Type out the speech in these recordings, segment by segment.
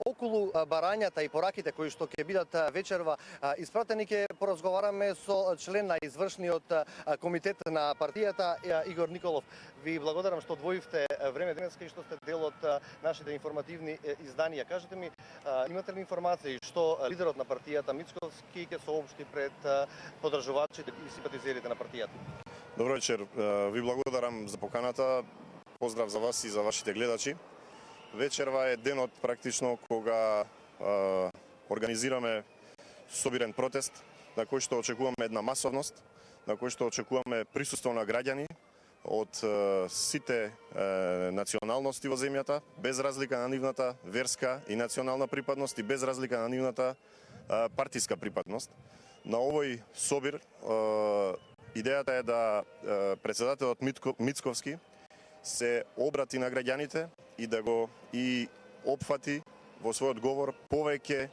околу барањата и пораките кои што ќе бидат вечерва испратени, ќе поразговараме со член на извршниот комитет на партијата Игор Николов. Ви благодарам што одвоивте време денеска и што сте дел од нашите информативни изданија. Кажете ми, имате ли информации што лидерот на партијата Мицковски ќе соопшти пред подржувачите и симпатизерите на партијата? Добро вечер, ви благодарам за поканата. Поздрав за вас и за вашите гледачи. Вечерва е денот практично кога организираме собирен протест на кој што очекуваме една масовност, на кој што очекуваме присуство на граѓани од сите националности во земјата, без разлика на нивната верска и национална припадност и без разлика на нивната партиска припадност. На овој собир идејата е да председателот Мицковски се обрати на граѓаните и да го опфати во својот говор повеќе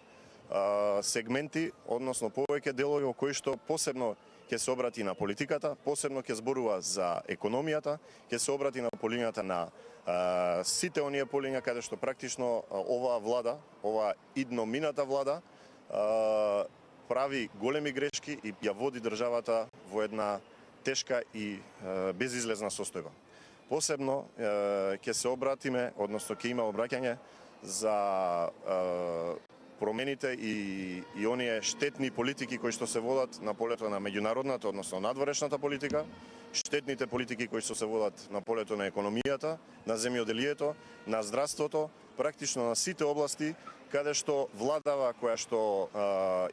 сегменти, односно повеќе делови во кои што посебно ќе се обрати на политиката, посебно ќе зборува за економијата, ќе се обрати на полињата на сите оние полиња каде што практично оваа влада, оваа идномината влада прави големи грешки и ја води државата во една тешка и безизлезна состојба. Посебно ќе се обратиме, односно ќе има обраќање за промените и оние штетни политики кои што се водат на полето на меѓународната, односно надворешната политика, штетните политики кои што се водат на полето на економијата, на земјоделието, на здравството, практично на сите области каде што владава која што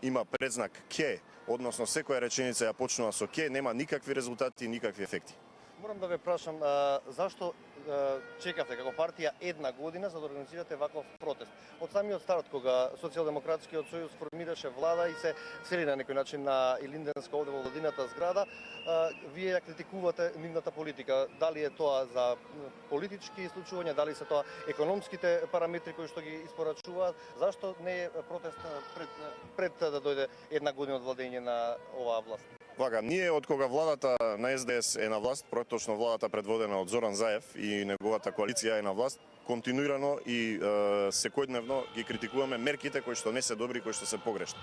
има предзнак ке, односно секоја реченица ја почнува со ке, нема никакви резултати, никакви ефекти. Морам да ве прашам, зашто чекавте како партија една година за да организирате ваков протест? Од самиот старт, кога Социјалдемократскиот сојуз формираше влада и се сели на некој начин на Илинденска овде во владината зграда, вие ја критикувате нивната политика. Дали е тоа за политички случувања, дали се тоа економските параметри кои што ги испорачуваат? Зашто не е протест пред да дојде една година од владење на оваа власт? Вака, ние од кога владата на СДС е на власт, проточно владата предводена од Зоран Заев и неговата коалиција е на власт, континуирано и секојдневно ги критикуваме мерките кои што не се добри, кои што се погрешни.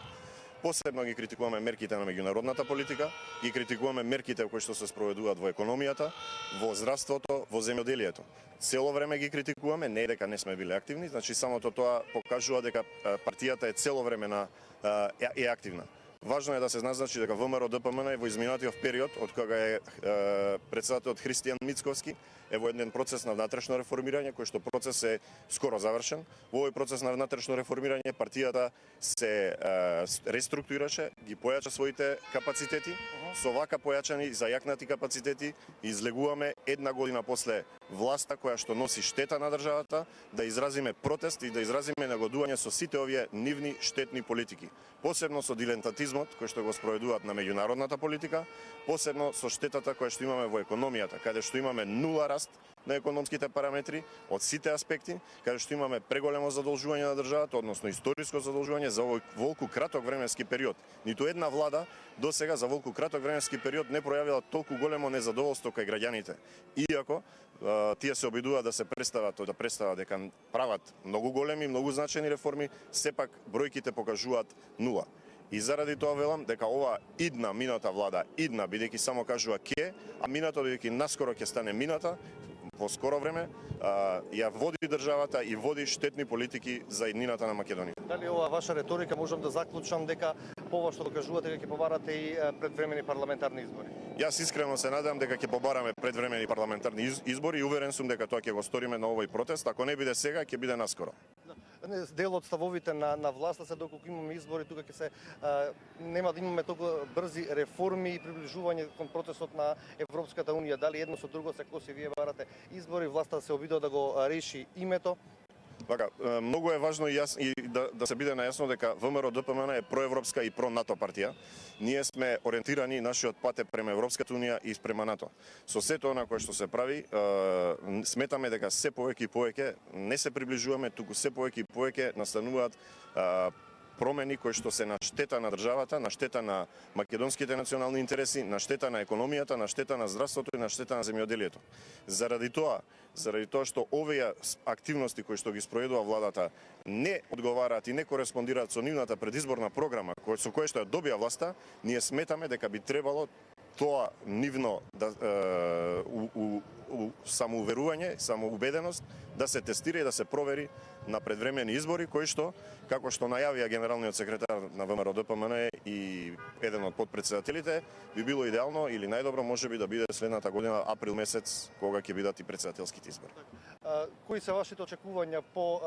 Посебно ги критикуваме мерките на меѓународната политика, ги критикуваме мерките кои што се спроведуваат во економијата, во здравството, во земјоделието. Цело време ги критикуваме, не дека не сме биле активни, значи самото тоа покажува дека партијата е цело време е активна. Важно е да се назначи дека ВМРО-ДПМН е во изминатиот период, од кога е председателот Христијан Мицковски, е во еден процес на внатрешно реформирање, кој што процес е скоро завршен. Во овој процес на внатрешно реформирање партијата се реструктурираше, ги појача своите капацитети. Со вака појачани и зајакнати капацитети излегуваме една година после власта која што носи штета на државата, да изразиме протест и да изразиме негодување со сите овие нивни штетни политики. Посебно со дилентатизмот кој што го спроведуваат на меѓународната политика, посебно со штетата која што имаме во економијата, каде што имаме нула раст на економските параметри од сите аспекти, каде што имаме преголемо задолжување на државата, односно историско задолжување за овој волку краток временски период. Ниту една влада до сега за волку краток временски период не пројавила толку големо незадоволство кај граѓаните. Иако тие се обидуваат да се представат дека прават многу големи, многу значајни реформи, сепак бројките покажуваат нула. И заради тоа велам дека ова идна мината влада, идна бидејќи само кажува ке, а минато бидејќи наскоро ќе стане мината, во скоро време ја води државата и води штетни политики за иднината на Македонија. Дали ова ваша реторика можам да заклучам дека ова што кажувате дека ќе побарате и предвремени парламентарни избори? Јас искрено се надевам дека ќе побараме предвремени парламентарни избори и уверен сум дека тоа ќе го сториме на овој протест. Ако не биде сега, ќе биде наскоро. Дел од ставовите на власта се доколку имаме избори, тука ќе се нема да имаме толку брзи реформи и приближување кон процесот на Европската унија. Дали едно со друго се коси, вие барате избори, власта се обидува да го реши името? Така, многу е важно и да се биде најасно дека ВМРО-ДПМН е проевропска и про-НАТО партија. Ние сме ориентирани, нашиот пат е према Европската унија и према НАТО. Со сето она кое што се прави, сметаме дека се повеќе и повеќе не се приближуваме, туку се повеќе и повеќе настануваат промени кои што се на штета на државата, на штета на македонските национални интереси, на штета на економијата, на штета на здравството и на штета на земјоделието. Заради тоа што овие активности кои што ги спроведува владата не одговараат и не кореспондираат со нивната предизборна програма со која што ја добија власта, ние сметаме дека би требало тоа нивно самоуверување, самоубеденост да се тестира и да се провери на предвремени избори кои што, како што најавија генералниот секретар на ВМРО ДПМН и еден од подпредседателите, би било идеално или најдобро можеби да биде следната година април месец кога ќе бидат и претседателските избори. Кои се вашите очекувања по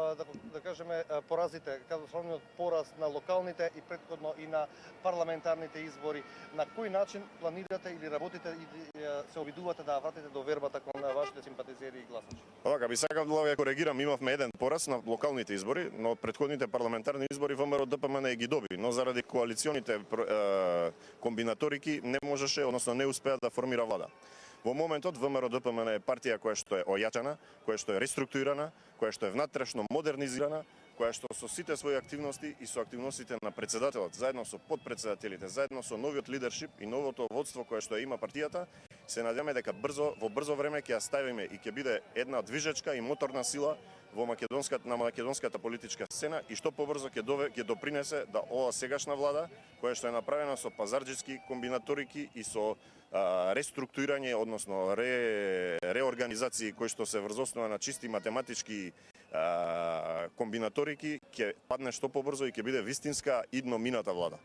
да кажеме поразите, катастрофалниот пораз на локалните и претходно и на парламентарните избори? На кој начин планирате или работите и се обидувате да вратите до вербата кон вашите симпатизери и гласачи? Вака, би сакал да ве коригирам, имавме еден пораз на локалните избори, но предходните парламентарни избори ВМРО ДПМН ги доби, но заради коалиционите комбинаторики не можеше, односно не успеа да формира влада. Во моментот ВМРО ДПМН е партија која што е ојачана, која што е реструктурирана, која што е внатрешно модернизирана, која што со сите своји активности и со активностите на председателот, заедно со подпредседателите, заедно со новиот лидершип и новото водство кое што има партијата, се надеваме дека во брзо време ќе ја ставиме и ќе биде една движечка и моторна сила на македонската политичка сцена и што побрзо ќе допринесе да ова сегашна влада, која што е направена со пазарџиски комбинаторики и со реструктурирање, односно реорганизации кои што се врз основа на чисти математички комбинаторики, ќе падне што побрзо и ќе биде вистинска идно мината влада.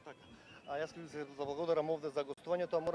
А јас ќе ви се заблагодарам овде за гостувањето, а морам